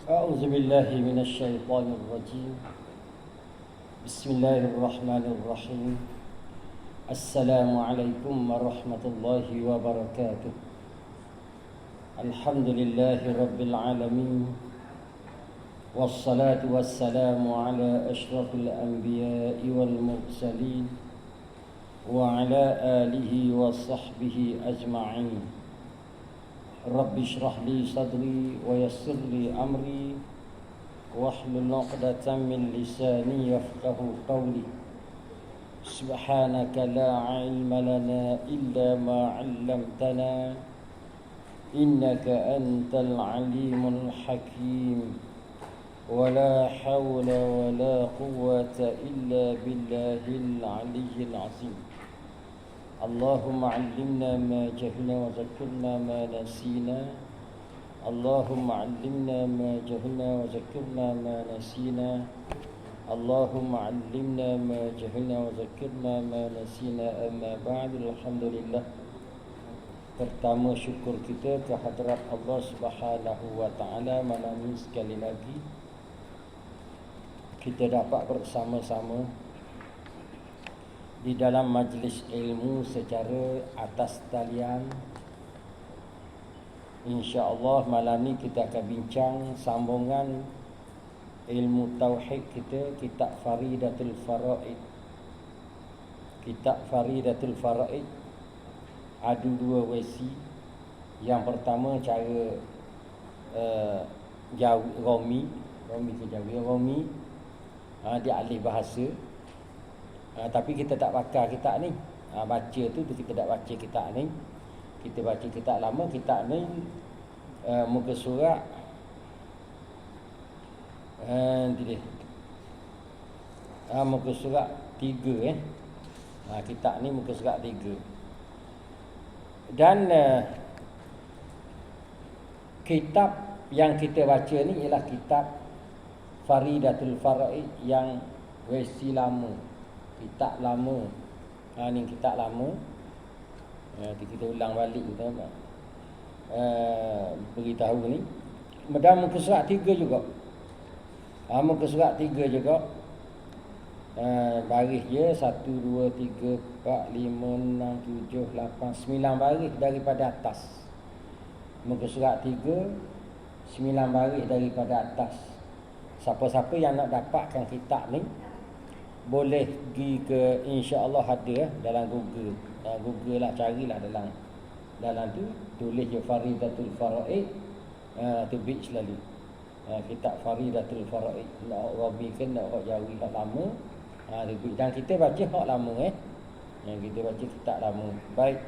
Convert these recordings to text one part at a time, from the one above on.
أعوذ بالله من الشيطان الرجيم. بسم الله الرحمن الرحيم. السلام عليكم ورحمة الله وبركاته. الحمد لله رب العالمين، والصلاة والسلام على أشرف الأنبياء والمرسلين وعلى آله وصحبه أجمعين. رب اشرح لي صدري ويسر لي أمري واحلل عقدة من لساني يفقه قولي. سبحانك لا علم لنا إلا ما علمتنا إنك أنت العليم الحكيم. ولا حول ولا قوة إلا بالله العلي العظيم. اللهم علمنا ما جهلنا وذكرنا ما نسينا. اللهم علمنا ما جهلنا وذكرنا ما نسينا. اللهم علمنا ما جهلنا وذكرنا ما نسينا. أما بعد. Alhamdulillah. Pertama syukur kita kehadrat Allah Subhanahu wa taala, malam ini sekali lagi kita dapat bersama-sama di dalam majlis ilmu secara atas talian. InsyaAllah malam ni kita akan bincang sambungan ilmu tauhid kita, kitab Faridatul Faraid. Kitab Faridatul Faraid ada dua versi. Yang pertama cara Romi ke Jawi, Romi dia alih bahasa. Tapi kita tak pakai kitab ni. Baca tu kita tak baca kitab ni. Kita baca kitab lama. Kitab ni muka surat nanti dia muka surat 3 kitab ni muka surat 3. Dan kitab yang kita baca ni ialah kitab Faridatul Faraid yang versi lama. Kitab lama. Ni kitab lama. Nanti kita ulang balik kita beritahu ni. Dan muka surat 3 juga. Muka surat 3 juga. Baris dia 1, 2, 3, 4, 5, 6, 7, 8, 9 baris daripada atas. Muka surat 3 9 baris daripada atas. Siapa-siapa yang nak dapatkan kitab ni boleh pergi ke, insya-Allah ada dalam Google. Google lah, carilah dalam tu tulis je Faridatul Faraid, terbit selalu. Kitab Faridatul Faraid. Nak Rabi ke nak Jawi hak lama. Dan kita baca hak lama Yang kita baca kitab lama. Baik.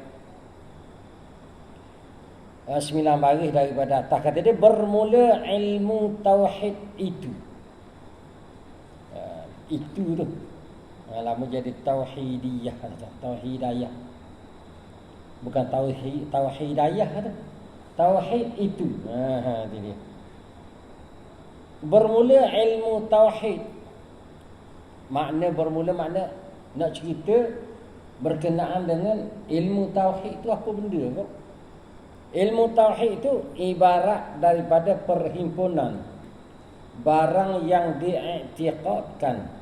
9 baris daripada atas. Kata dia bermula ilmu tauhid itu. Itu tu lama jadi tauhidiyah, tauhidayah, bukan tauhidayah tu. Tauhid itu dia. Bermula ilmu tauhid. Bermula makna nak cerita berkenaan dengan ilmu tauhid itu apa benda kau? Ilmu tauhid itu ibarat daripada perhimpunan barang yang diiktikadkan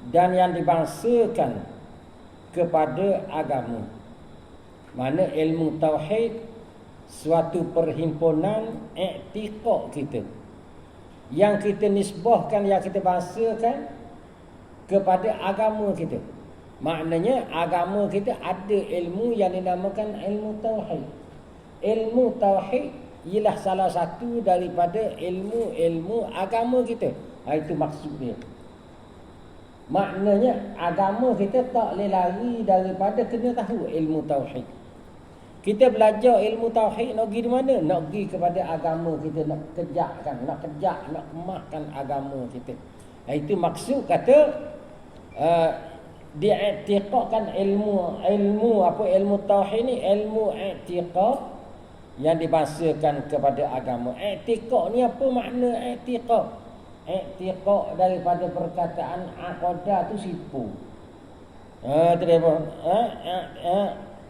dan yang dibangsakan kepada agama. Mana ilmu tauhid suatu perhimpunan iktikad kita yang kita nisbahkan, yang kita bangsakan kepada agama kita. Maknanya agama kita ada ilmu yang dinamakan ilmu tauhid. Ilmu tauhid ialah salah satu daripada ilmu-ilmu agama kita. Itu maksud dia. Maknanya agama kita tak boleh lari daripada kena tahu ilmu tauhid. Kita belajar ilmu tauhid nak pergi di mana? Nak pergi kepada agama kita, nak kemahkan agama kita. Itu maksud kata diiktikadkan ilmu tauhid ni, ilmu iktikad yang dibangsakan kepada agama. Iktikad ni apa makna iktikad? Iktikad daripada perkataan aqadah tu sipu.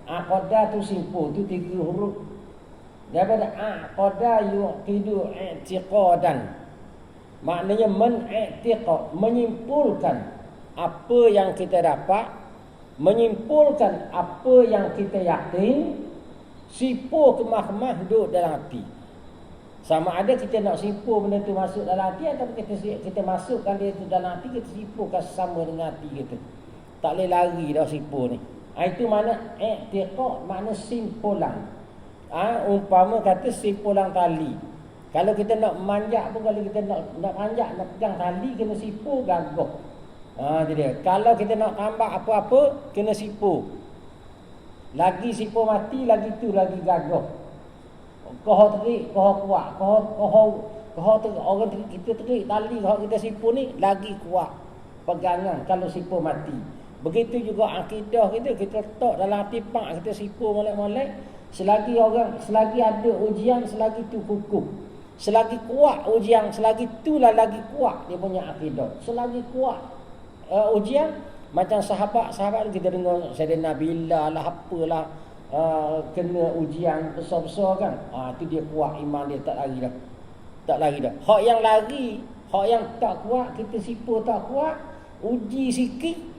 Aqadah tu sipu tu 3 huruf. Daripada aqadah yuqidu i'tiqadan. Maknanya men'iktiqad, menyimpulkan apa yang kita dapat, menyimpulkan apa yang kita yakin, sipur kemah-kemah duduk dalam hati. Sama ada kita nak sipur benda tu masuk dalam hati, atau kita masukkan dia tu dalam hati, kita sipurkan sama dengan hati kita. Tak boleh lari dah sipur ni. Itu makna i'tiqad, makna simpulan. Umpama kata simpulan tali. Kalau kita nak manjak pun, kalau kita nak manjak, nak pegang tali, kena sipur gagah. Itu dia. Kalau kita nak tambah apa-apa, kena sipur. Lagi sipur mati, lagi tu lagi gagah. Kau terik, kau kuat. Kau terik, orang kita terik tali, kau kita sipur ni lagi kuat pegangan kalau sipur mati. Begitu juga akidah kita letak dalam hati pak, kita sipur molek-molek. Selagi ada ujian, selagi tu kukuh. Selagi kuat ujian, selagi itulah lagi kuat dia punya akidah. Selagi kuat ujian, macam sahabat kita dengar Sayyidina Bilal lah, apalah, kena ujian besar-besar kan. Itu dia kuat iman dia, tak lari dah. Hak yang lari, hak yang tak kuat, kita sipur tak kuat, uji sikit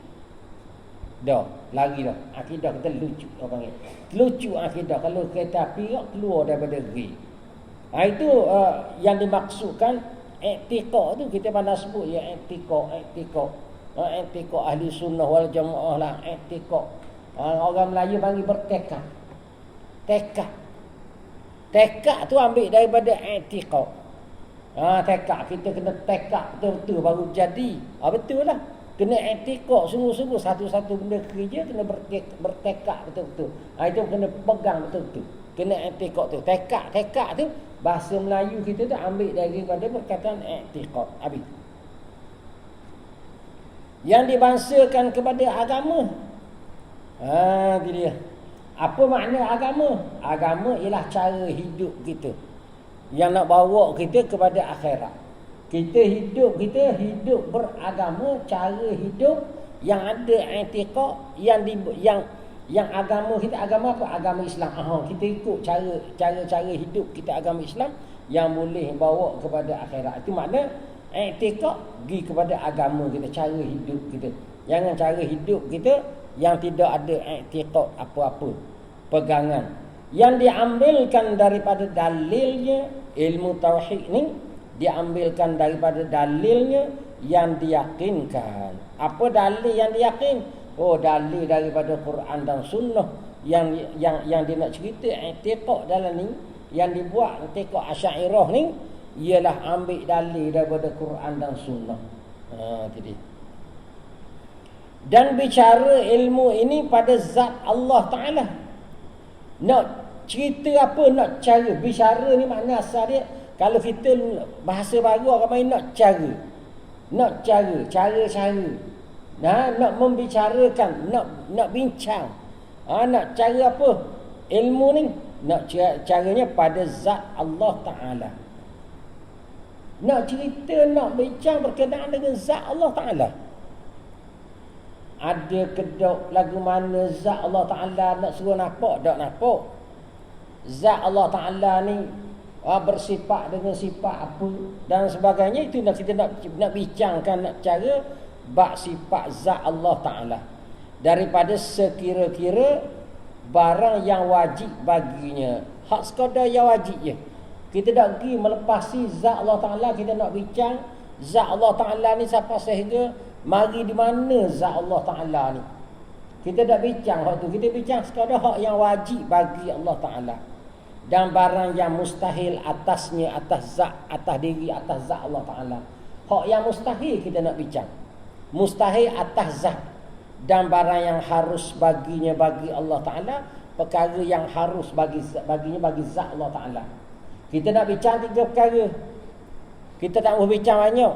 dah lari dah. Akidah kita lucu, orang panggil lucu akidah. Kalau kereta api keluar daripada gear. Itu yang dimaksudkan i'tiqad tu, kita pandai sebut ya i'tiqad. I'tiqad ahli sunnah wal jamaah lah, i'tiqad. Orang Melayu panggil bertekad. Tekad tu ambil daripada i'tiqad. Tekad, kita kena tekad betul-betul baru jadi. Betul lah. Kena i'tiqad sungguh-sungguh, satu-satu benda kerja kena bertekad betul-betul. Itu kena pegang betul-betul. Kena i'tiqad tu. Tekad tu bahasa Melayu kita tu ambil daripada perkataan i'tiqad. Habis. Yang dibangsakan kepada agama. Itu dia. Apa makna agama? Agama ialah cara hidup kita yang nak bawa kita kepada akhirat. Kita hidup beragama, cara hidup yang ada i'tiqad, yang agama kita, agama apa? Agama Islam. Kita ikut cara hidup kita agama Islam yang boleh bawa kepada akhirat. Itu makna i'tiqad, pergi kepada agama kita, cara hidup kita. Jangan cara hidup kita yang tidak ada i'tiqad apa-apa, pegangan. Yang diambilkan daripada dalilnya, ilmu tauhid ni diambilkan daripada dalilnya yang diyakinkan. Apa dalil yang diyakin? Dalil daripada Quran dan Sunnah. Yang dia nak cerita i'tiqad dalam ni, yang dibuat i'tiqad Asy'ariyah ni, ialah ambil dalil daripada Quran dan Sunnah. Jadi. Dan bicara ilmu ini pada zat Allah Ta'ala. Nak cerita apa? Nak cara. Bicara ni makna asal dia, kalau kita bahasa baru orang main nak cara. Nak cara. Nak membicarakan, nak bincang. Nak cara apa? Ilmu ni nak caranya pada zat Allah Ta'ala. Nak cerita, nak bincang berkenaan dengan zat Allah Ta'ala. Ada kedok lagu mana zat Allah Ta'ala nak suruh nampak? Tak nampak. Zat Allah Ta'ala ni bersifat dengan sifat apa dan sebagainya. Itu kita nak bincangkan, nak cara bab sifat zat Allah Ta'ala. Daripada sekira-kira barang yang wajib baginya. Hak sekadar yang wajib je. Kita tak pergi melepasi zat Allah Ta'ala. Kita nak bincang zat Allah Ta'ala ni siapa, sehingga mari di mana zat Allah Ta'ala ni. Kita tak bincang hak tu. Kita bincang sekadar hak yang wajib bagi Allah Ta'ala. Dan barang yang mustahil atasnya, atas zat, atas diri, atas zat Allah Ta'ala. Hak yang mustahil kita nak bincang. Mustahil atas zat. Dan barang yang harus baginya bagi Allah Ta'ala, perkara yang harus baginya bagi zat Allah Ta'ala. Kita nak bincang 3 perkara. Kita tak mau bincang banyak.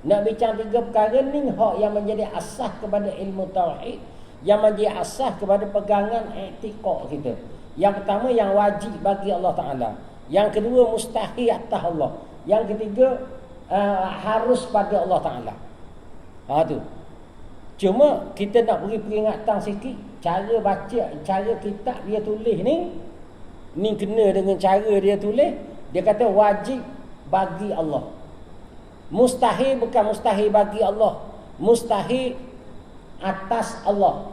Nak bincang 3 perkara ni, hak yang menjadi asas kepada ilmu tauhid, yang menjadi asas kepada pegangan i'tiqad kita. Yang pertama yang wajib bagi Allah Ta'ala. Yang kedua mustahil atas Allah. Yang ketiga harus pada Allah Ta'ala. Tu. Cuma kita nak beri peringatan sikit. Cara baca, cara kitab dia tulis ni kena dengan cara dia tulis. Dia kata wajib bagi Allah. Mustahil bukan mustahil bagi Allah. Mustahil atas Allah.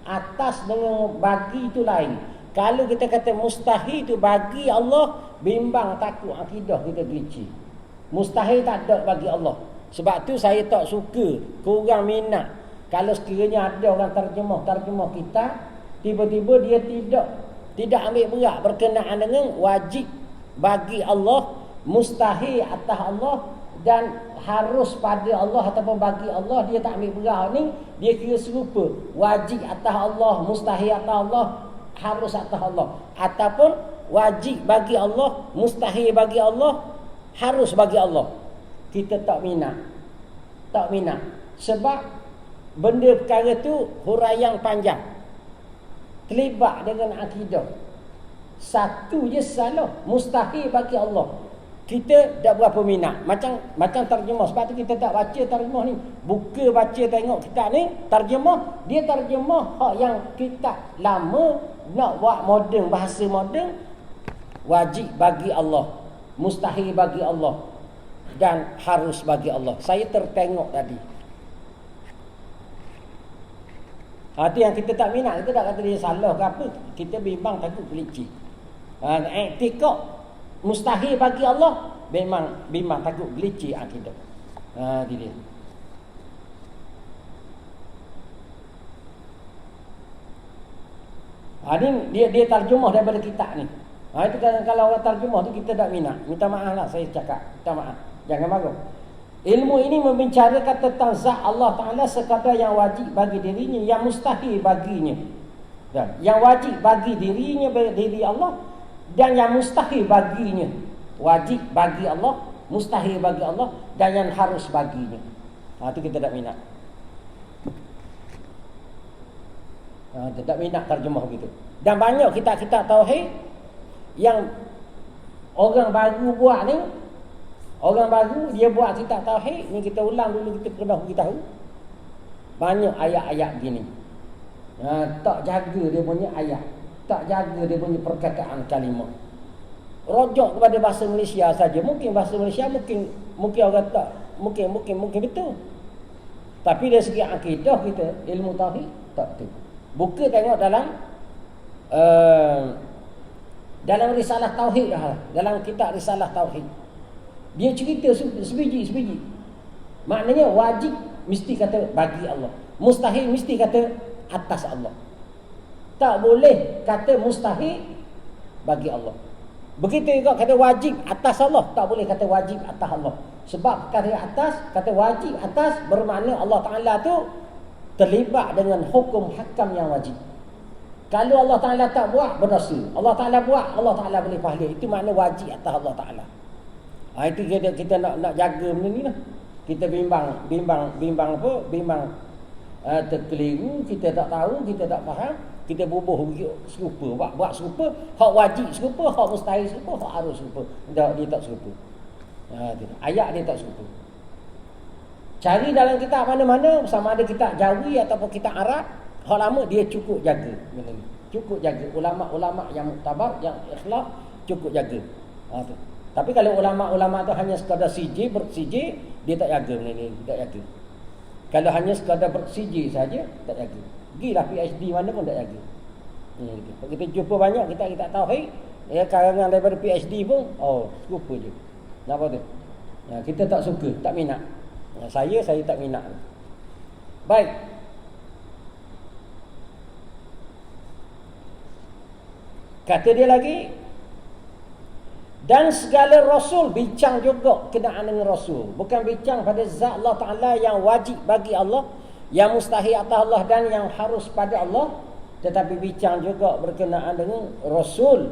Atas dengan bagi itu lain. Kalau kita kata mustahil itu bagi Allah, bimbang takut akidah kita gelici. Mustahil tak ada bagi Allah. Sebab tu saya tak suka, kurang minat. Kalau sekiranya ada orang terjemah kita, tiba-tiba dia tidak ambil berat berkenaan dengan wajib bagi Allah, mustahil atas Allah dan harus pada Allah ataupun bagi Allah, dia tak ambil berat ni, dia kira serupa. Wajib atas Allah, mustahil atas Allah, harus atas Allah. Ataupun wajib bagi Allah, mustahil bagi Allah, harus bagi Allah. Kita tak minat. Tak minat. Sebab benda perkara tu huraian panjang. Terlibat dengan akidah. Satu je salah, mustahil bagi Allah. Kita tak berapa minat. Macam terjemah. Sebab tu kita tak baca terjemah ni. Buka baca tengok kitab ni, terjemah, dia terjemah hak yang kitab lama nak buat moden, bahasa moden. Wajib bagi Allah, mustahil bagi Allah, dan harus bagi Allah. Saya tertengok tadi. Itu yang kita tak minat. Kita tak kata dia salah ke apa. Kita bimbang takut kelicik. I'tikad mustahil bagi Allah, memang bimbang takut gelicik akidah. Itu dia. Ni dia terjemah daripada kitab ni. Itu kalau orang terjemah tu kita tak minat. Minta maaf lah saya cakap. Minta maaf. Jangan marah. Ilmu ini membicarakan tentang zat Allah Ta'ala sekadar yang wajib bagi dirinya, yang mustahil baginya. Dan yang wajib bagi dirinya, bagi diri Allah, dan yang mustahil baginya. Wajib bagi Allah, mustahil bagi Allah, dan yang harus baginya. Itu kita tak minat. Tak minat terjemah begitu. Dan banyak kitab-kitab tauhid yang orang baru buat ni. Orang baru dia buat kitab tauhid ni, kita ulang dulu, kita kena beritahu. Banyak ayat-ayat gini. Tak jaga dia punya ayat, tak jaga dia punya perkataan kalimah. Rojok kepada bahasa Malaysia saja. Mungkin bahasa Malaysia mungkin orang tak, mungkin betul. Tapi dari segi akidah kita, ilmu tauhid tak betul. Buka tengok dalam risalah tauhid dah, dalam kitab risalah tauhid. Dia cerita sebiji-sebiji. Maknanya wajib mesti kata bagi Allah, mustahil mesti kata atas Allah. Tak boleh kata mustahil bagi Allah. Begitu juga kata wajib atas Allah, tak boleh kata wajib atas Allah. Sebab kata wajib atas bermakna Allah Ta'ala tu terlibat dengan hukum hakam yang wajib. Kalau Allah Ta'ala tak buat, berdosa. Allah Ta'ala buat, Allah Ta'ala boleh pahala. Itu makna wajib atas Allah Ta'ala. Itu kita nak jaga benda ni lah. Kita bimbang apa? Bimbang terkeliru, kita tak tahu, kita tak faham, kita bubuh serupa, buat serupa, hak wajib serupa, hak mustahil serupa, hak harus serupa. Dia tak serupa. Ayat dia tak serupa. Cari dalam kitab mana-mana, sama ada kitab Jawi ataupun kitab Arab, hak lama dia cukup jaga benda ni. Cukup jaga. Ulama-ulama yang muktabar, yang ikhlas, cukup jaga. Tapi kalau ulama-ulama tu hanya sekadar bersijil, dia tak jaga benda ni, tak jaga. Kalau hanya sekadar bersijil saja, tak jaga. Gilah PhD mana pun tak jaga. Kita jumpa banyak kita tauhid, karangan daripada PhD pun, serupa je. Kenapa tu? Kita tak suka, tak minat. Saya tak minat. Baik. Kata dia lagi, dan segala Rasul bincang juga kenaan dengan Rasul. Bukan bincang pada zat Allah Ta'ala yang wajib bagi Allah, yang mustahil atas Allah dan yang harus pada Allah. Tetapi bincang juga berkenaan dengan Rasul.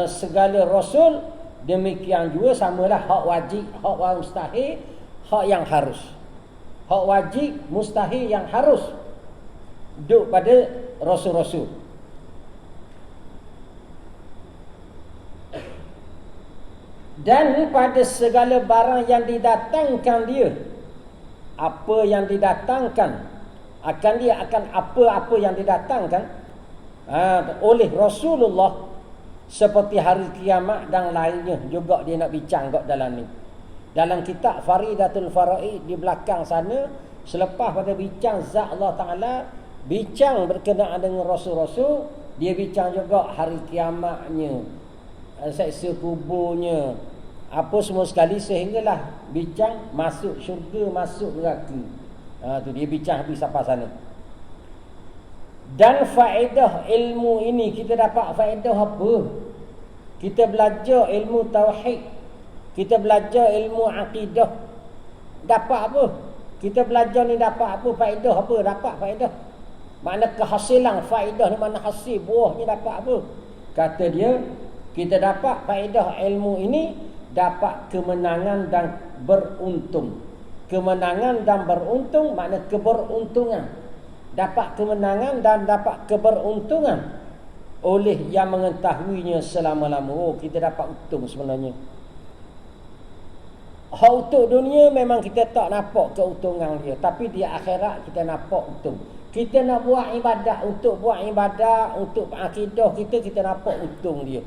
Segala Rasul demikian juga samalah hak wajib, hak mustahil, hak yang harus. Hak wajib, mustahil, yang harus duduk pada Rasul-Rasul. Dan pada segala barang yang didatangkan dia, apa yang didatangkan akan dia, akan apa-apa yang didatangkan oleh Rasulullah, seperti hari kiamat dan lainnya juga dia nak bincang kat dalam ni. Dalam kitab Faridatul Faraid di belakang sana, selepas pada bincang zat Allah Ta'ala, bincang berkenaan dengan Rasul-Rasul, dia bincang juga hari kiamatnya, seksa kuburnya, apa semua sekali, sehinggalah bincang masuk syurga, masuk neraka. Tu dia bincang habis sampai sana. Dan faedah ilmu ini, kita dapat faedah apa? Kita belajar ilmu tauhid, kita belajar ilmu akidah, dapat apa? Kita belajar ni dapat apa? Faedah apa? Dapat faedah. Makna kehasilan faedah ni, mana hasil buahnya dapat apa? Kata dia, kita dapat faedah ilmu ini, dapat kemenangan dan beruntung. Kemenangan dan beruntung makna keberuntungan. Dapat kemenangan dan dapat keberuntungan oleh yang mengetahuinya selama-lama. Oh, kita dapat untung sebenarnya. Hak untuk dunia memang kita tak nampak keuntungan dia, tapi di akhirat kita nampak untung. Kita nak buat ibadat, untuk buat ibadat, untuk akidah kita nampak untung dia.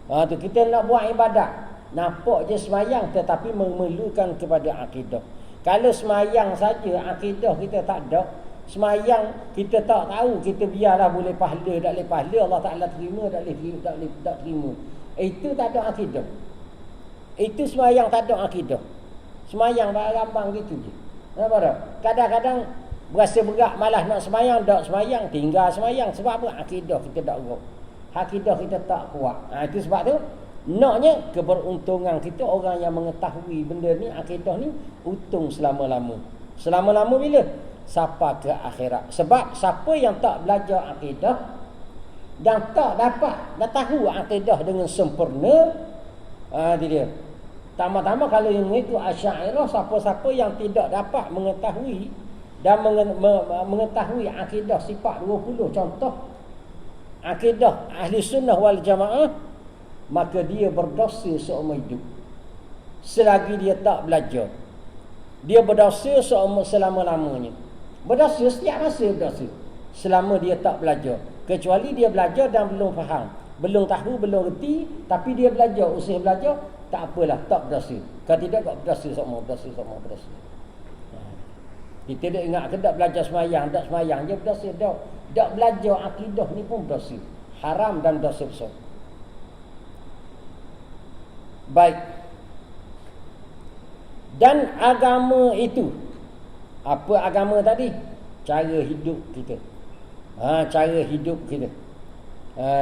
Tu kita nak buat ibadat, nampak je semayang tetapi memerlukan kepada akidah. Kalau semayang saja akidah kita tak ada, semayang kita tak tahu, kita biarlah boleh pahala tak boleh pahala, Allah Ta'ala terima tak boleh terima, itu tak ada akidah. Itu semayang tak ada akidah. Semayang barang-barang gitu je. Nampak tak? Kadang-kadang berasa berat, malas nak semayang, tak semayang, tinggal semayang. Sebab apa? Akidah kita tak kuat. Akidah kita tak kuat. Itu sebab tu naknya keberuntungan kita, orang yang mengetahui benda ni, akidah ni, untung selama-lama. Selama-lama bila? Sampai ke akhirat. Sebab siapa yang tak belajar akidah dan tak dapat, dah tahu akidah dengan sempurna, dia tama-tama kalau yang mengikut Asy'ariyah, siapa-siapa yang tidak dapat mengetahui dan mengetahui akidah sifat 20, contoh akidah Ahli Sunnah wal Jamaah, maka dia berdosa seumur hidup selagi dia tak belajar. Dia berdosa selama-lamanya. Berdosa setiap masa berdosa selama dia tak belajar. Kecuali dia belajar dan belum faham, belum tahu, belum reti, tapi dia belajar, usaha belajar, tak apalah, tak berdosa. Kalau tidak, tak berdosa semua, berdosa. Kita dah ingat ke tak belajar semayang, tak semayang je berdosa. Tak belajar akidah ni pun berdosa. Haram dan dosa besar. Baik. Dan agama itu, apa agama tadi? Cara hidup kita. Cara hidup kita.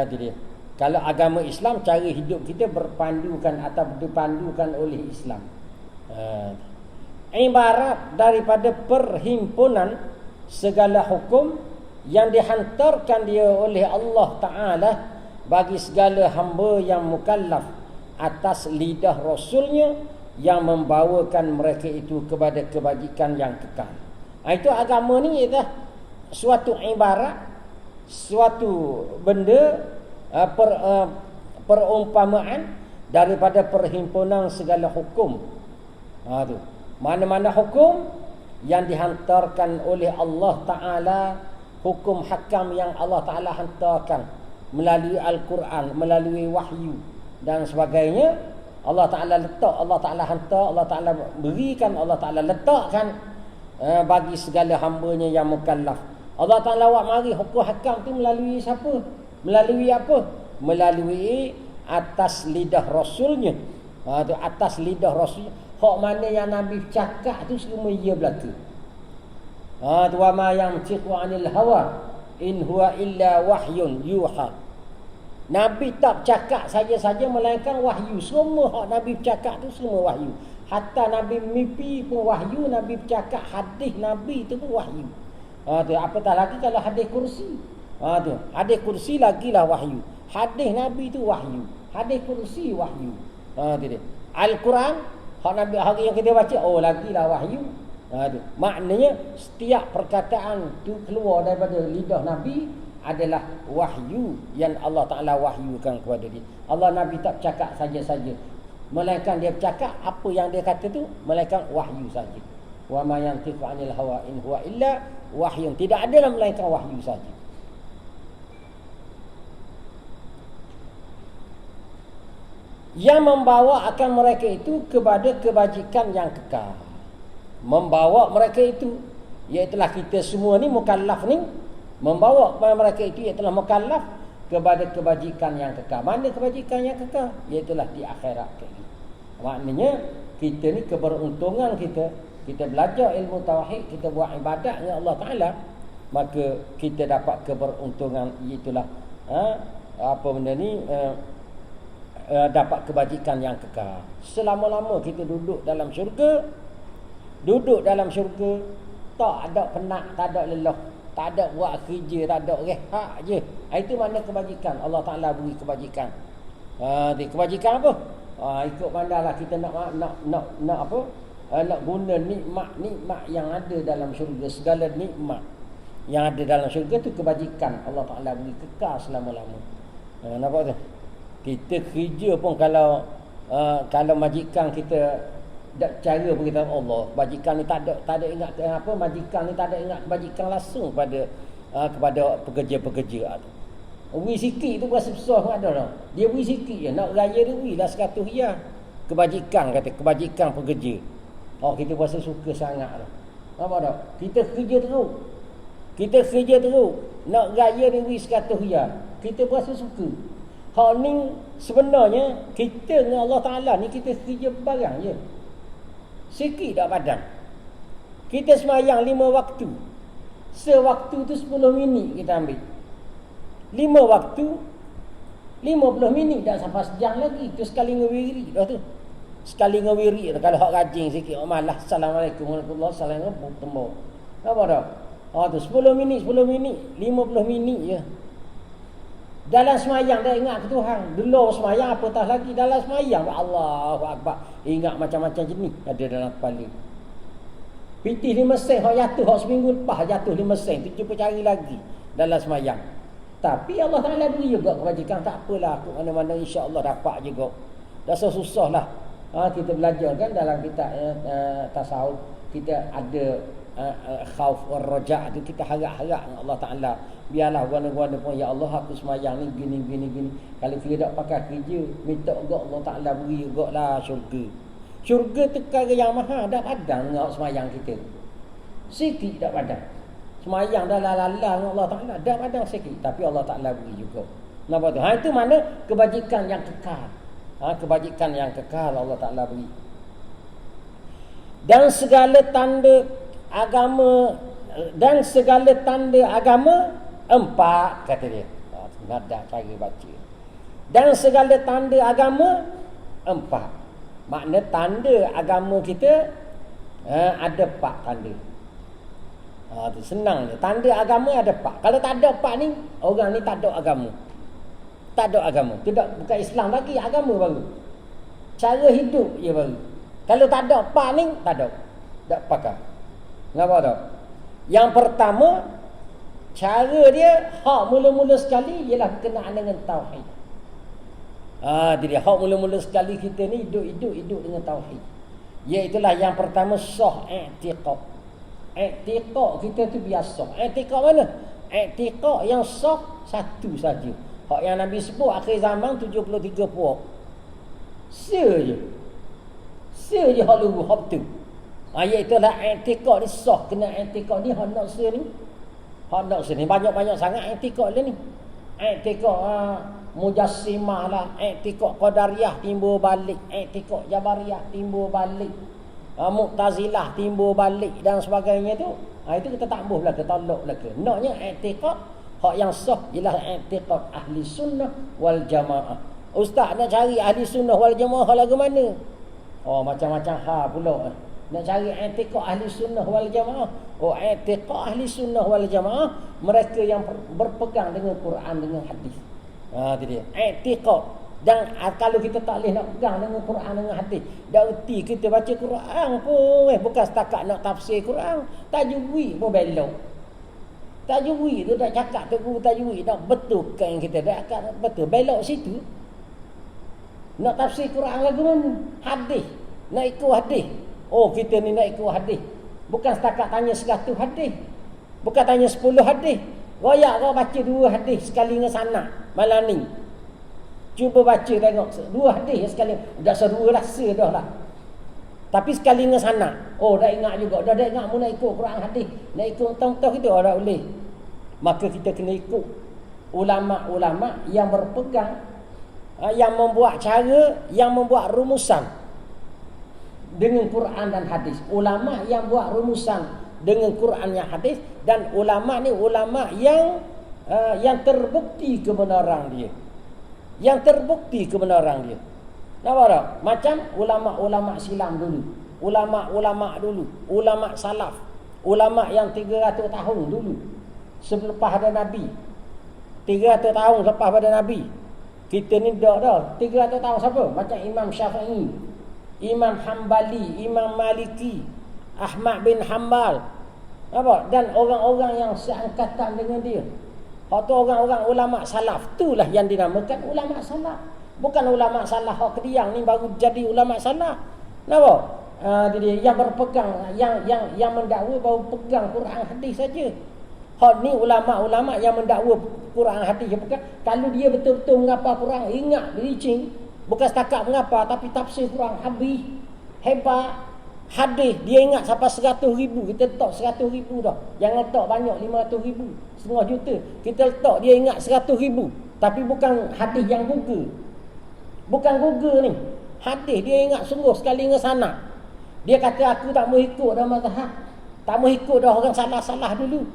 Itu dia. Kalau agama Islam, cara hidup kita berpandukan atau dipandukan oleh Islam. Ibarat daripada perhimpunan segala hukum yang dihantarkan dia oleh Allah Ta'ala bagi segala hamba yang mukallaf atas lidah Rasulnya yang membawakan mereka itu kepada kebajikan yang kekal. Itu agama ni ialah suatu ibarat, suatu benda, perumpamaan daripada perhimpunan segala hukum. Tu mana-mana hukum yang dihantarkan oleh Allah Ta'ala, hukum hakam yang Allah Ta'ala hantarkan melalui Al-Quran, melalui wahyu dan sebagainya. Allah Ta'ala letak, Allah Ta'ala hantar, Allah Ta'ala berikan, Allah Ta'ala letakkan bagi segala hambanya yang mukallaf. Allah Ta'ala buat mari hukum hakam tu melalui siapa? Melalui apa? Melalui atas lidah Rasulnya. Tu atas lidah Rasulnya. Hak mana yang Nabi cakap tu semua ia berlaku. Tu wa ma yantiqu 'anil hawa in huwa illa wahyun yuha. Nabi tak cakap saja-saja melainkan wahyu. Semua hak Nabi cakap tu semua wahyu. Hatta Nabi mimpi pun wahyu, Nabi bercakap, hadis Nabi tu pun wahyu. Tu apatah lagi kalau hadis kursi. Tu hadis kursi lagilah wahyu. Hadis Nabi tu wahyu. Hadis kursi wahyu. Tu dia. Al-Quran hak Nabi hari yang kita baca, oh lagilah wahyu. Tu maknanya setiap perkataan tu keluar daripada lidah Nabi adalah wahyu yang Allah Ta'ala wahyukan kepada dia. Allah Nabi tak cakap saja-saja, melainkan dia bercakap apa yang dia kata tu, melainkan wahyu saja. Wa ma yantiqu 'anil hawa in huwa illa wahyun. Tidak adalah melainkan wahyu saja. yang membawa akan mereka itu kepada kebajikan yang kekal. Membawa mereka itu, iaitulah kita semua ni mukallaf ni, membawa kepada mereka itu iaitulah mukallaf kepada kebajikan yang kekal. Mana kebajikan yang kekal? Iaitulah di akhirat ini. Maknanya kita ni keberuntungan kita belajar ilmu tauhid, kita buat ibadat dengan Allah Taala, maka kita dapat keberuntungan, iaitulah apa benda ni, dapat kebajikan yang kekal. Selama-lama kita duduk dalam syurga, tak ada penat, tak ada lelah, tak ada buat kerja, tak ada rehat je. Itu mana kebajikan. Allah Taala beri kebajikan. Kebajikan apa? Ikut mandalah kita nak apa? Nak guna nikmat yang ada dalam syurga. Segala nikmat yang ada dalam syurga tu kebajikan Allah Taala beri kekal selama-lama. Nampak tu? Kita kerja pun kalau majikan kita tak cara beritahu Allah, majikan ni tak ada ingat apa, majikan ni tak ada ingat kebajikan langsung kepada pekerja-pekerja tu. Beri sikit tu berasa besar pun ada dah. Dia beri sikit je, nak raya dia beri dah 100 riyal. Kebajikan, kata kebajikan pekerja. Kita berasa suka sangat dah. Nampak tak? Kita kerja teruk, nak raya dia beri 100 riyal. Kita berasa suka. Ni sebenarnya kita dengan Allah Ta'ala ni kita kerja barang je. Sikit tak padang. Kita semayang 5 waktu. Sewaktu tu 10 minit kita ambil. 5 waktu 50 minit dah sampai sejam lagi. Tu sekali ngewiri dah tu. Sekali ngewiri dah. Kalau hak rajin sikit, malah Assalamualaikum warahmatullahi wabarakatuh, tembak. Nampak tak? Tu 10 minit 50 minit je. Dalam semayang dah ingat ke Tuhan. Dulu semayang apatah lagi. Dalam semayang Allahu Akbar, ingat macam-macam jenis ada dalam kepala. Pitih 5 sen hak jatuh, hak seminggu lepas jatuh 5 sen, tu cuba cari lagi dalam semayang. Tapi Allah Ta'ala beri juga kebajikan. Tak apalah, aku mana-mana insya-Allah dapat juga. Dah susah lah. Kita belajar kan dalam kitab tasawuf, kita ada khauf war raja' tu, kita harap-harap dengan Allah Ta'ala. Biarlah guna-guna pun, ya Allah aku semayang ni gini. Kalau kita tak pakai kerja, minta juga Allah Ta'ala beri juga lah syurga. Syurga tu perkara yang mahal, tak padang dengan semayang kita. Sikit tak padang. Semayang dah lala dengan Allah Ta'ala, dah padang sikit. Tapi Allah Ta'ala beri juga. Nampak tu? Itu mana kebajikan yang kekal. Kebajikan yang kekal Allah Ta'ala beri. Dan segala tanda agama 4, kata dia. Nada cara baca. Dan segala tanda agama 4. Makna tanda agama kita ada 4 tanda. Tu senang je. Tanda agama ada 4. Kalau tak ada 4 ni, orang ni tak ada agama. Tak ada agama. Bukan Islam lagi, agama baru. Cara hidup je baru. Kalau tak ada 4 ni, tak ada. Tak pakai. Nampak tak? Yang pertama, cara dia hak mula-mula sekali ialah berkenaan dengan tauhid. Dia hak mula-mula sekali kita ni hidup dengan tauhid. Iaitulah yang pertama sah i'tiqad. I'tiqad kita tu biasa. I'tiqad mana? I'tiqad yang sah satu saja. Hak yang Nabi sebut akhir zaman 73 puak. Se je hak luruh hak tu. Iaitulah i'tiqad ni sah, kena i'tiqad ni hak nak se ni. Hak nak se ni banyak-banyak sangat i'tiqad ni. I'tiqad Mujassimah lah, i'tiqad Qadariyah timbul balik, i'tiqad Jabariyah timbul balik, Mu'tazilah timbul balik dan sebagainya tu. Itu kita tak boleh belaka, tolak belaka. Naknya i'tiqad hak yang sah ialah i'tiqad ahli sunnah wal jamaah. Ustaz nak cari ahli sunnah wal jamaah lagu mana? Macam-macam pula. Nak cari i'tiqad ahli sunnah wal jamaah. I'tiqad ahli sunnah wal jamaah mereka yang berpegang dengan Quran, dengan hadis. Itu dia. I'tiqad. Dan kalau kita tak boleh nak pegang dengan Quran, dengan hadis, dah erti kita baca Quran pun bukan setakat nak tafsir Quran, tajwid pun belok. Tajwid tu dah cakap tu guru tajwid dah betulkan kita dah betul belok situ. Nak tafsir Quran lagu mana? Hadis. Nak ikut hadis. Kita ni nak ikut hadis. Bukan setakat tanya 100 hadis. Bukan tanya 10 hadis. Royak kau baca 2 hadis sekali dengan sanad malam ni. Cuba baca tengok. Dua hadis sekali. Dah sedua rasa dah lah. Tapi sekali dengan sana. Oh, dah ingat juga. Dah ingat mu nak ikut Quran hadis. Nak ikut tentang kita. Oh, dah boleh. Maka kita kena ikut ulama-ulama yang berpegang, yang membuat cara, yang membuat rumusan dengan Quran dan hadis. Ulama yang buat rumusan dengan Quran dan hadis, dan ulama ni ulama yang terbukti kebenaran dia. Yang terbukti kebenaran dia. Nampak tak? Macam ulama-ulama silam dulu. Ulama-ulama dulu. Ulama salaf. Ulama yang 300 tahun dulu. Selepas ada Nabi. 300 tahun lepas pada Nabi. Kita ni dah 300 tahun siapa? Macam Imam Syafi'i, Imam Hambali, Imam Maliki, Ahmad bin Hanbal. Apa? Dan orang-orang yang seangkatan dengan dia. Hak tu orang-orang ulama salaf. Itulah yang dinamakan ulama salaf. Bukan ulama salaf hak Kediang ni baru jadi ulama salaf. Nampak? Jadi yang berpegang, yang mendakwa baru pegang Quran hadis saja. Hak ni ulama-ulama yang mendakwa Quran hadis dia pegang. Kalau dia betul-betul mengapa Quran, ingat licin, bukan setakat mengapa tapi tafsir Quran habis, hebat. Hadis dia ingat sampai 100,000. Kita letak 100,000 dah. Jangan letak banyak 500,000, setengah juta. Kita letak dia ingat 100,000. Tapi bukan hadis yang Google. Bukan Google ni. Hadis dia ingat sungguh sekali dengan sana. Dia kata aku tak mau ikut dah mazhab. Tak mau ikut dah orang salah-salah dulu.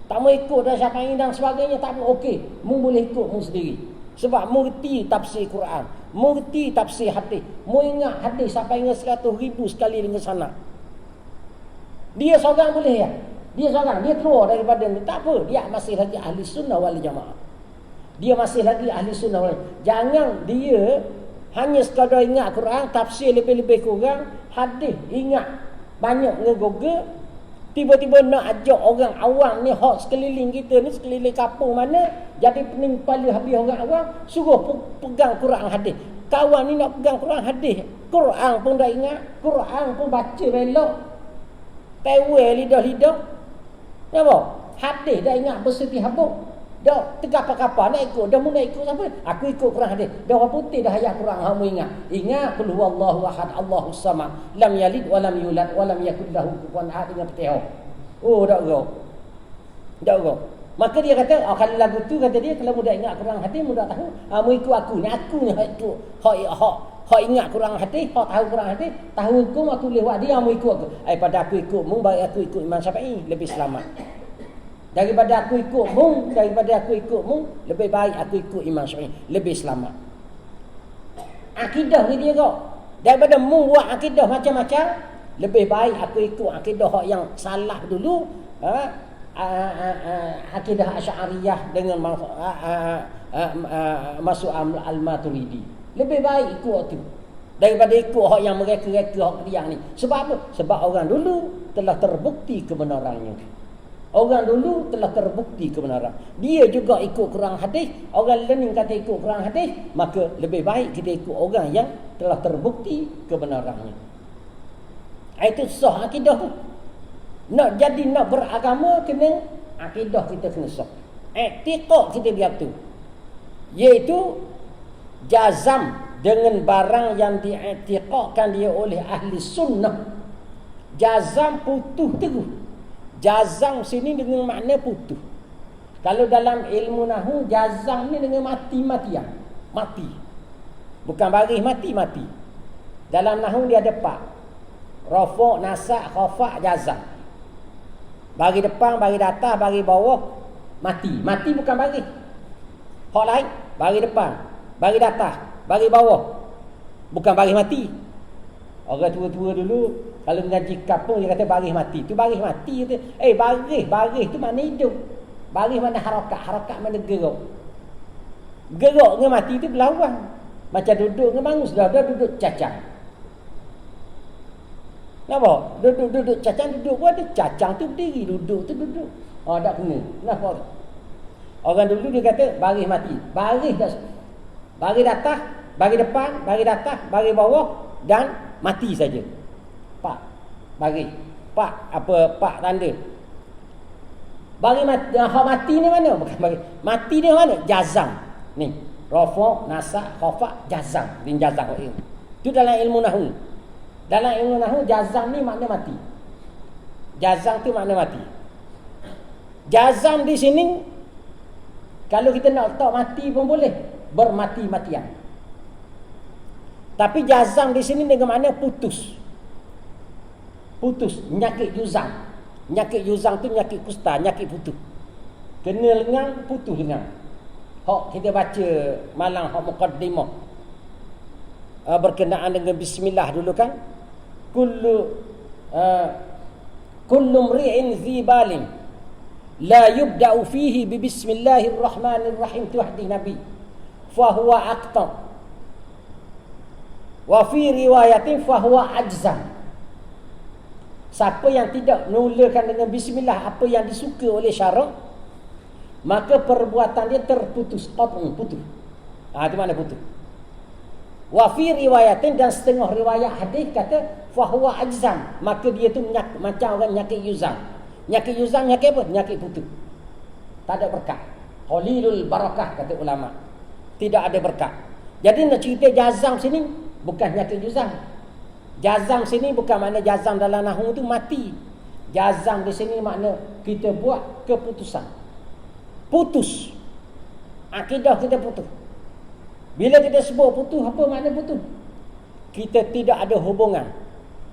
Tak mau ikut dah Syafi'i dan sebagainya. Tak mau. Okey, mu boleh ikut mu sendiri. Sebab mu reti tafsir Quran, mu reti tafsir hadis, mu ingat hadis sampai dengan 100,000 sekali dengan sana. Dia seorang boleh ya? Dia seorang, dia keluar daripada ni. Tak apa, dia masih lagi ahli sunnah wal jamaah. Dia masih lagi ahli sunnah wal jamaah. Jangan dia hanya sekadar ingat Quran, tafsir lebih-lebih kurang, hadis ingat banyak dengan Google. Tiba-tiba nak ajak orang awam ni, hak sekeliling kita ni, sekeliling kampung mana, jadi pening kepala habis orang awam, suruh pegang Quran hadis. Kawan ni nak pegang Quran hadis, Quran pun dah ingat, Quran pun baca belok, tewel lidah-lidah. Nampak? Hadis dah ingat berseti habuk. Dah tegapa-kapa nak ikut. Dah mula ikut siapa? Aku ikut Quran hadis. Dah orang putih dah ayat Quran kamu ingat. Ingat qul huwallahu ahad, Allahus samad, lam yalid wa lam yulad wa lam yakul lahu kufuwan ahad dengan petihau. Oh, dak gau. Dak gau. Maka dia kata, kalau lagu tu kata dia, kalau mudah ingat Quran hadis, mudah tahu, mu ikut aku ni itu. Hak ingat Quran hadis, hak tahu Quran hadis, tahu hukum aku lewat dia, mu ikut aku. Pada aku ikut mu, baik aku ikut Imam Syafi'i, lebih selamat. Daripada aku ikut mu, lebih baik aku ikut Imam Syafi'i, lebih selamat. Akidah ni dia kok. Daripada mu buat akidah macam-macam, lebih baik aku ikut akidah yang salah dulu, akidah Asy'ariyah dengan masuk al-Maturidi. Lebih baik ikut tu daripada ikut hak yang mereka-reka hak Kediang ni. Sebab apa? Sebab orang dulu telah terbukti kebenarannya. Orang dulu telah terbukti kebenaran. Dia juga ikut Quran hadis. Orang lain kata ikut Quran hadis, maka lebih baik kita ikut orang yang telah terbukti kebenarannya. Itu sah akidah tu. Nak beragama, kena akidah kita kena sah. I'tiqad kita biar tu. Iaitu jazam dengan barang yang di'tiqadkan dia oleh ahli sunnah. Jazam putus teguh. Jazam sini dengan makna putus. Kalau dalam ilmu nahwu, jazam ni dengan mati-matian. Mati. Bukan baris mati-mati. Dalam nahwu dia ada 4. Rafa', nasab, khafa', jazam. Bagi depan, bagi atas, bagi bawah, mati. Mati bukan baris. Hak lain, bagi depan, bagi atas, bagi bawah. Bukan baris mati. Orang tua-tua dulu kalau mengaji kampung dia kata baris mati. Tu baris mati tu. Baris tu makna hidup. Baris mana harakat mana gerak. Gerak dengan mati tu berlawan. Macam duduk dengan bangun, sudah duduk cacang. Nampak? Duduk cacang, duduk pun ada. Cacang tu berdiri, duduk tu duduk. Tak kena. Nampak? Orang dulu dia kata baris mati. Baris dah. Baris atas, bagi depan, bagi atas, bagi bawah dan mati saja. Bagi pak tanda. Bagi mati ni mana? Bukan bagi. Mati ni mana? Jazam. Ni. Rafa, nasab, khafat, jazam. Din jazam ilmu. Itu dalam ilmu nahwu. Dalam ilmu nahwu jazam ni makna mati. Jazam tu makna mati. Jazam di sini kalau kita nak letak mati pun boleh, bermati-matian. Tapi jazam di sini dengan makna putus. Putus, nyakit juzam. Nyakit juzam tu nyakit kusta, nyakit putus. Kena lengang, putus lengang. Hak kita baca malang hak muqaddimah. Berkenaan dengan bismillah dulu kan. Kullu mri'in zi balim la yubda'u fihi bi bismillahirrahmanirrahim tu hadis Nabi. Fa huwa aqta. Wa fi riwayatin fa huwa ajzam. Siapa yang tidak mulakan dengan bismillah apa yang disuka oleh syarak, maka perbuatan dia terputus, putus. Itu mana putus. Wa fi riwayatin, dan setengah riwayat hadis kata fa huwa ajzam, maka dia tu macam orang nyakit yuzam. Nyakit yuzam nyakit apa? Nyakit putus. Tak ada berkat. Qalilul barakah kata ulama. Tidak ada berkat. Jadi nak cerita jazam sini bukan nyakit yuzam. Jazam sini bukan makna jazam dalam nahwu tu mati. Jazam di sini makna kita buat keputusan. Putus. Akidah kita putus. Bila kita sebut putus, apa makna putus? Kita tidak ada hubungan.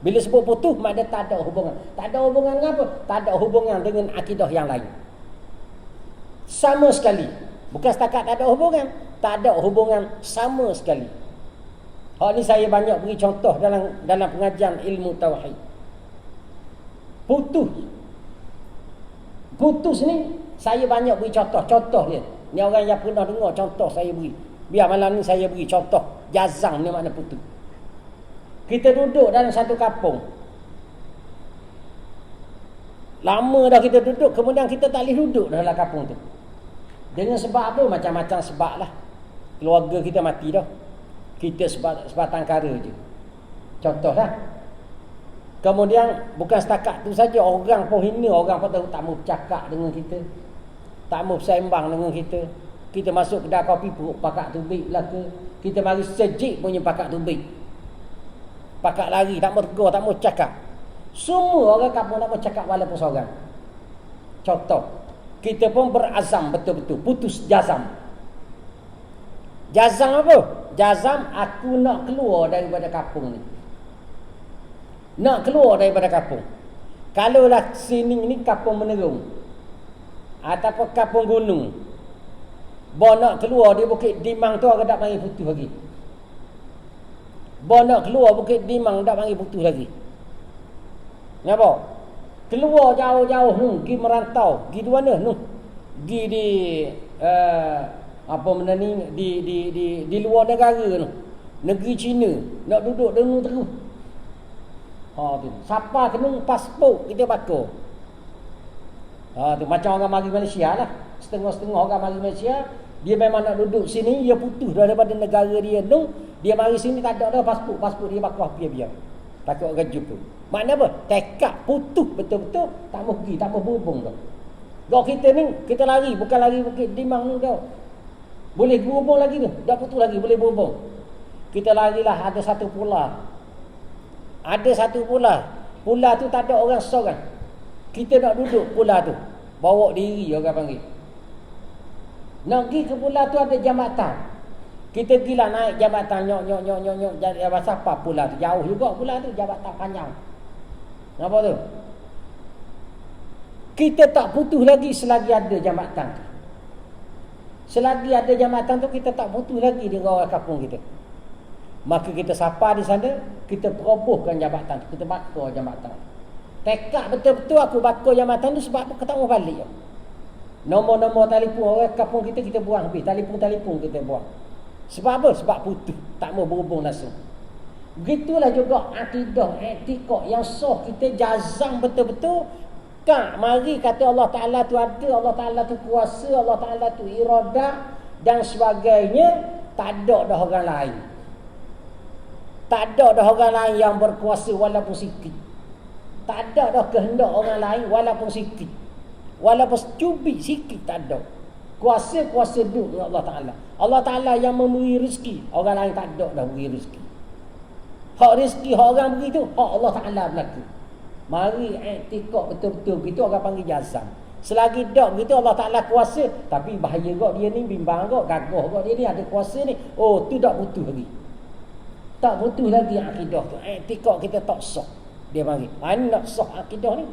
Bila sebut putus, makna tak ada hubungan. Tak ada hubungan dengan apa? Tak ada hubungan dengan akidah yang lain. Sama sekali. Bukan setakat tak ada hubungan. Tak ada hubungan sama sekali. Hal ni saya banyak beri contoh dalam pengajian ilmu tauhid. Putus. Putus ni saya banyak beri contoh dia. Ni orang yang pernah dengar contoh saya beri. Biar malam ni saya beri contoh jazam ni makna putus. Kita duduk dalam satu kampung. Lama dah kita duduk, kemudian kita tak boleh duduk dalam kampung tu. Dengan sebab apa? Macam-macam sebab lah. Keluarga kita mati dah. Kita sebatang kara je. Contoh lah. Kemudian bukan setakat tu saja, orang pun hina, orang pun tak mau bercakap dengan kita. Tak mau bersembang dengan kita. Kita masuk kedai kopi pun pakak tubik belaka. Kita mari sejik punya pakak tubik. Pakak lari, tak mau tegur, tak mau cakap. Semua orang kampung tak mau cakap walaupun seorang. Contoh, kita pun berazam betul-betul, putus jazam. Jazam apa? Jazam aku nak keluar daripada kampung ni. Nak keluar daripada kampung. Kalaulah sini ni kampung Menerung ataupun kampung Gunung, Bo nak keluar di Bukit Dimang tu agak tak panggil putus lagi. Bo nak keluar Bukit Dimang tak panggil putus lagi. Kenapa? Keluar jauh-jauh nu, pergi merantau, pergi di mana nu? Pergi di apa benda ni, di luar negara nu. Negeri Cina, nak duduk dengung terus. Tu. Siapa kena pasport kita bakar. Tu macam orang mari Malaysia lah. Setengah-setengah orang mari Malaysia, dia memang nak duduk sini, dia putus daripada negara dia tu, dia mari sini tak ada dah pasport dia bakar biar-biar. Takut orang jumpa. Makna apa? Tekad putus betul-betul, tak mau pergi, tak mau berhubung dah. Kalau kita ni, kita lari, bukan lari Bukit Dimang ni dah. Boleh berhubung lagi ni, dah putus lagi, boleh berhubung. Kita larilah, ada satu pula. Ada satu pula. Pula tu tak ada orang seorang. Kita nak duduk pula tu. Bawa diri orang panggil. Nak pergi ke pula tu ada jambatan. Kita pergilah naik jambatan. Nyok. Jambatan apa pula tu? Jauh juga pula tu. Jambatan panjang. Kenapa tu? Kita tak putus lagi selagi ada jambatan tu. Selagi ada jambatan tu, kita tak putus lagi dengan orang kampung kita. Maka kita sapa di sana, kita perobohkan jambatan tu, kita bakar jambatan. Tekad betul-betul aku bakar jambatan tu sebab apa? Ketemu balik. Nombor-nombor telefon orang kampung kita buang habis. Telefon kita buang. Sebab apa? Sebab putus, tak mau berhubung langsung. Begitulah juga akidah, etikad yang sah, kita jazam betul-betul. Tak mari kata Allah Ta'ala tu ada, Allah Ta'ala tu kuasa, Allah Ta'ala tu iradah dan sebagainya. Tak ada dah orang lain. Tak ada dah orang lain yang berkuasa walaupun sikit. Tak ada dah kehendak orang lain walaupun sikit. Walaupun cubit sikit tak ada. Kuasa duduk dengan Allah Ta'ala. Allah Ta'ala yang memberi rezeki. Orang lain tak ada dah beri rezeki. Hak rezeki, hak orang beri tu, hak Allah Ta'ala berlaku. Mari iktikad betul-betul. Itu orang panggil jazam. Selagi tak begitu Allah Ta'ala kuasa. Tapi bahaya kok dia ni, bimbang kok, gagah kok dia ni, ada kuasa ni. Oh, tu tak butuh lagi. Tak butuh lagi akidah tu. Iktikad kita tak sah. Dia panggil. Mana nak sah akidah ni?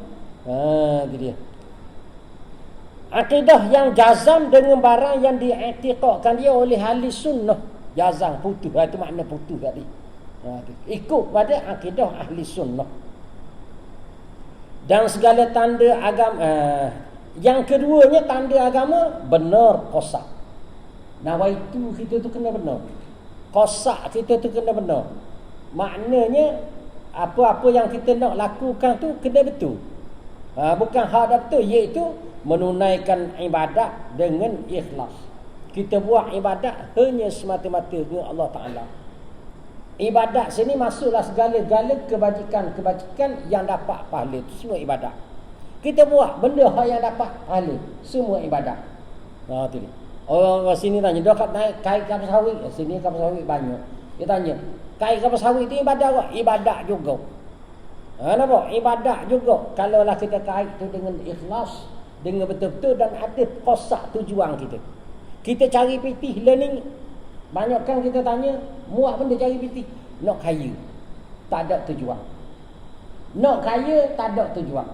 Itu dia. Akidah yang jazam dengan barang yang diiktikadkan dia oleh ahli sunnah. Jazam, putus. Itu makna putus tadi. Ikut pada akidah ahli sunnah. Dan segala tanda agama. Yang keduanya tanda agama benar kosak. Nawaitu kita tu kena benar. Kosak kita tu kena benar. Maknanya apa-apa yang kita nak lakukan tu kena betul. Bukan hak dah betul, iaitu menunaikan ibadat dengan ikhlas. Kita buat ibadat hanya semata-mata dengan Allah Ta'ala. Ibadat sini masuklah segala-gala kebajikan yang dapat pahala. Itu semua ibadat. Kita buat benda yang dapat pahala. Semua ibadat. Tu ni. Orang sini tanya, dia kat naik kait kapal sawit. Sini kapal sawit banyak. Dia tanya, kait kapal sawit tu ibadat ke? Ibadat juga. Nampak? Ibadat juga. Kalaulah kita kait tu dengan ikhlas, dengan betul-betul dan ada kosak tujuan kita. Kita cari pitih learning. Banyak kan kita tanya, muat benda cari pitih. Nak kaya. Tak ada tujuan. Nak kaya, tak ada tujuan.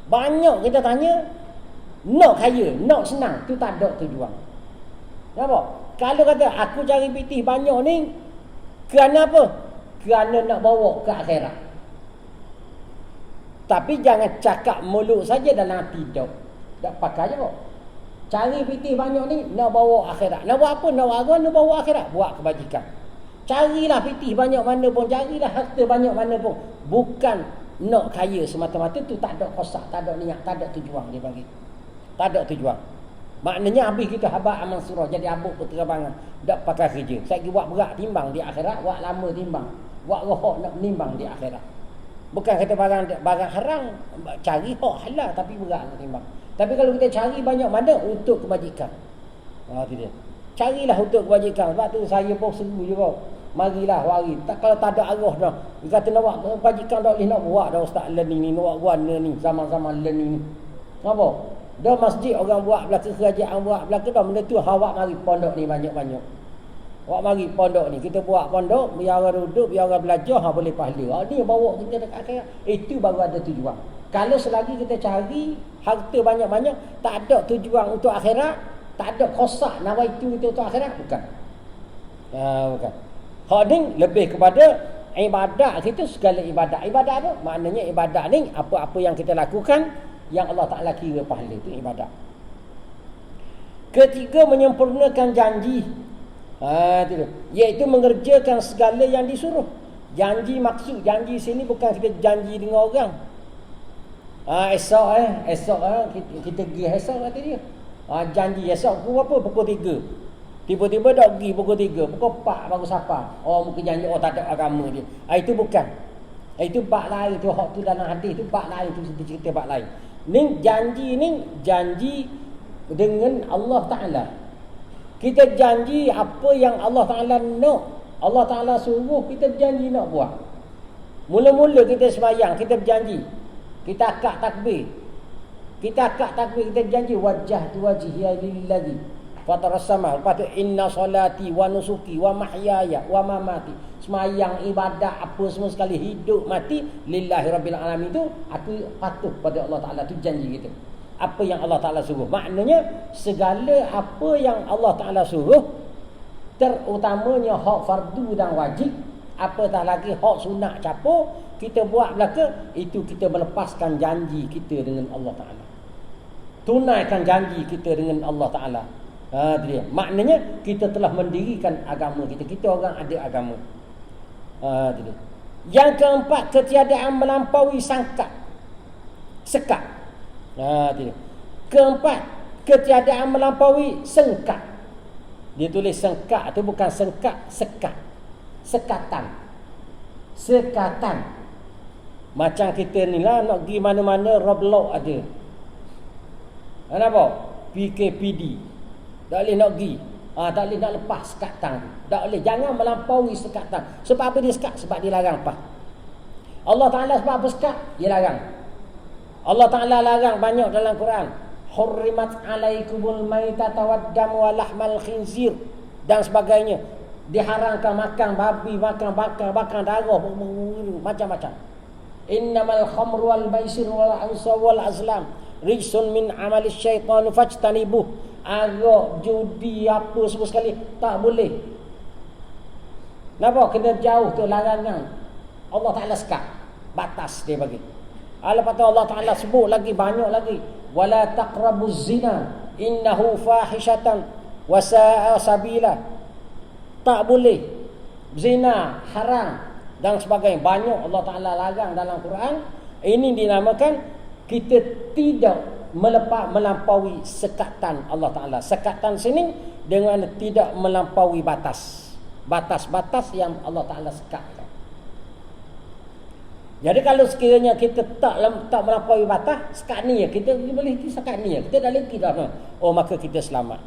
Banyak kita tanya, nak kaya, nak senang, tu tak ada tujuan. Nampak? Kalau kata, aku cari pitih banyak ni, kerana apa? Kerana nak bawa ke akhirat. Tapi jangan cakap mulut saja dalam hati tak. Tak pakai je kok. Cari pitih banyak ni nak bawa akhirat. Nak buat apa? Nak buat agama, nak bawa akhirat. Buat kebajikan. Carilah pitih banyak mana pun, carilah harta banyak mana pun. Bukan nak kaya semata-mata, tu tak ada kosak, tak ada niat, tak ada tujuan dia bagi. Tak ada tujuan. Maknanya habis kita habaq amal surah, jadi abuk berterbangan. Tak pakai kerja. Saya pergi buat berat timbang di akhirat, buat lama timbang. Buat rohok nak menimbang di akhirat. Bukan kata barang haram, cari hak halal tapi berat nak timbang. Tapi kalau kita cari banyak mana untuk kebajikan. Itu dia. Carilah untuk kebajikan. Sebab tu saya pun seru juga. Marilah wari. Tak, kalau tak ada arah dah. Dia kata nak buat kebajikan tak boleh nak buat dah ustaz learning ni. Nak buat warna ni. Zaman-zaman learning ni. Nampak? Dah masjid orang buat belakang, kerajaan buat belakang dah. Benda tu awak mari pondok ni banyak-banyak. Awak mari pondok ni. Kita buat pondok. Biar orang duduk, biar orang belajar. Boleh pahala. Ni bawa kita dekat akhirat. Itu baru ada tujuan. Kalau selagi kita cari harta banyak-banyak, tak ada tujuan untuk akhirat, tak ada kosak nawaitu itu untuk akhirat, bukan. Bukan. Hak ni lebih kepada ibadat kita, segala ibadat. Ibadat apa? Maknanya ibadat ni apa-apa yang kita lakukan yang Allah Ta'ala kira pahala, itu ibadat. Ketiga, menyempurnakan janji. Iaitu mengerjakan segala yang disuruh. Janji, maksud janji sini bukan kita janji dengan orang. Esok kita pergi esok kata dia. Janji esok pukul berapa? Pukul 3. Tiba-tiba dah pergi pukul 3, pukul 4 baru sapa. Mungkin janji tak ada agama dia. Itu bukan. Itu bab lain tu, hak tu dalam hadis tu bab lain tu, cerita bab lain. Ni janji dengan Allah Ta'ala. Kita janji apa yang Allah Ta'ala nak. Allah Ta'ala suruh, kita berjanji nak buat. Mula-mula kita sembahyang, kita berjanji. Kita akad takbir. Kita berjanji wajah tu wajhiya lillazi fataras sama. Lepas tu inna solati wa nusuki wa mahyaya wa mamati. Sembahyang, ibadat, apa semua sekali, hidup mati lillahi rabbil alamin, tu aku patuh pada Allah Ta'ala. Tu janji kita. Apa yang Allah Ta'ala suruh. Maknanya segala apa yang Allah Ta'ala suruh, terutamanya hak fardu dan wajib, apatah lagi hak sunat capur, kita buat belaka, itu kita melepaskan janji kita dengan Allah Ta'ala. Tunaikan janji kita dengan Allah Ta'ala. Dia. Maknanya kita telah mendirikan agama kita. Kita orang ada agama. Dia. Yang keempat, ketiadaan melampaui sekat. Dia. Keempat, ketiadaan melampaui sengkat. Dia tulis sengkat tu bukan sengkat, sekat. Sekatan. Macam kita ni lah nak pergi mana-mana, roadblock ada. Nampak? PKPD. Tak boleh nak pergi. Tak boleh nak lepas sekat tang. Tak boleh. Jangan melampaui sekat tang. Sebab apa dia sekat? Sebab dia larang lepas. Allah Ta'ala sebab apa sekat? Dia larang. Allah Ta'ala larang banyak dalam Quran. Hurrimat alaikumul maitata waddam wa lahmal khinzir dan sebagainya. Diharamkan makan babi, makan bakar darah, macam-macam. Innamal khamru wal maisir wal ansab wal azlam rijsun min amalis syaitan fajtanibuh. Arak, judi, apa semua sekali tak boleh. Kenapa? Kena jauh tu larangan. Allah Ta'ala sekat. Batas dia bagi. Lepas tu Allah Ta'ala sebut lagi banyak lagi. Wala taqrabuz zina innahu fahishatan wa sa'a sabila. Tak boleh. Zina haram dan sebagainya. Banyak Allah Ta'ala larang dalam Quran. Ini dinamakan kita tidak melampaui sekatan Allah Ta'ala. Sekatan sini dengan tidak melampaui batas. Batas-batas yang Allah Ta'ala sekatkan. Jadi kalau sekiranya kita tak melampaui batas, sekat ni ya, kita boleh sekat ni ya, kita dah lagi dah. Oh, maka kita selamat.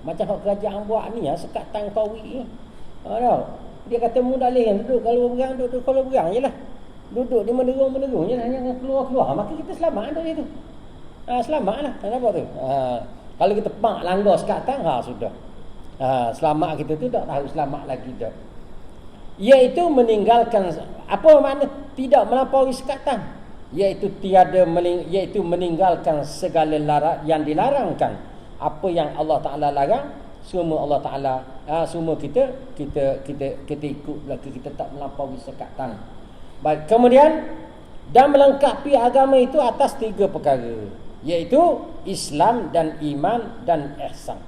Macam hak kerajaan buat ni ya, sekat tang tawi. Dia kata mudah leh duduk kalau berang, duduk kalau berang jelah. Duduk di menderung jelah, jangan keluar-keluar. Maka kita selamat dari itu. Selamatlah. Kenapa tu? Kalau kita pak langgar sekat tang, sudah. Selamat kita tu tak tahu selamat lagi dah. Iaitu meninggalkan, apa makna tidak melampaui sekatan? Iaitu meninggalkan segala yang dilarangkan. Apa yang Allah Ta'ala larang, semua Allah Ta'ala, semua kita ikut lagi, kita tak melampaui sekatan. Baik, kemudian dan melengkapi agama itu atas 3 perkara, iaitu Islam dan iman dan ihsan.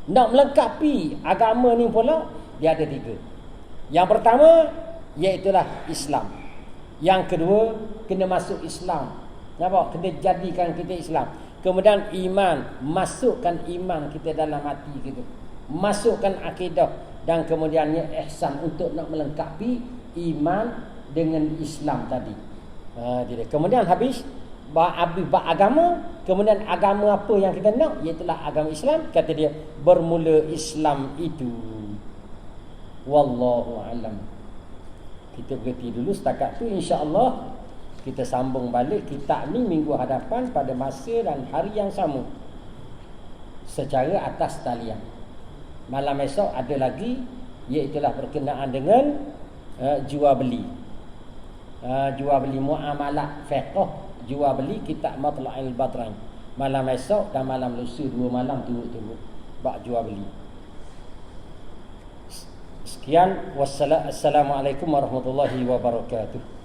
Nak melengkapi agama ni pula dia ada 3. Yang pertama iaitulah Islam. Yang kedua kena masuk Islam. Nampak? Kena jadikan kita Islam. Kemudian iman, masukkan iman kita dalam hati kita. Masukkan akidah dan kemudiannya ihsan untuk nak melengkapi iman dengan Islam tadi. Kemudian habis agama, kemudian agama apa yang kita nak, iaitulah agama Islam. Kata dia bermula Islam itu. Wallahu alam. Kita berhenti dulu setakat tu, insya-Allah kita sambung balik kitab ni minggu hadapan pada masa dan hari yang sama secara atas talian. Malam esok ada lagi, iaitulah berkenaan dengan jual beli. Jual beli muamalah fiqh, jual beli kitab Matla'il Badrain. Malam esok dan malam lusa, 2 malam turut-turut bab jual beli. Sekian, wassalamualaikum warahmatullahi wabarakatuh.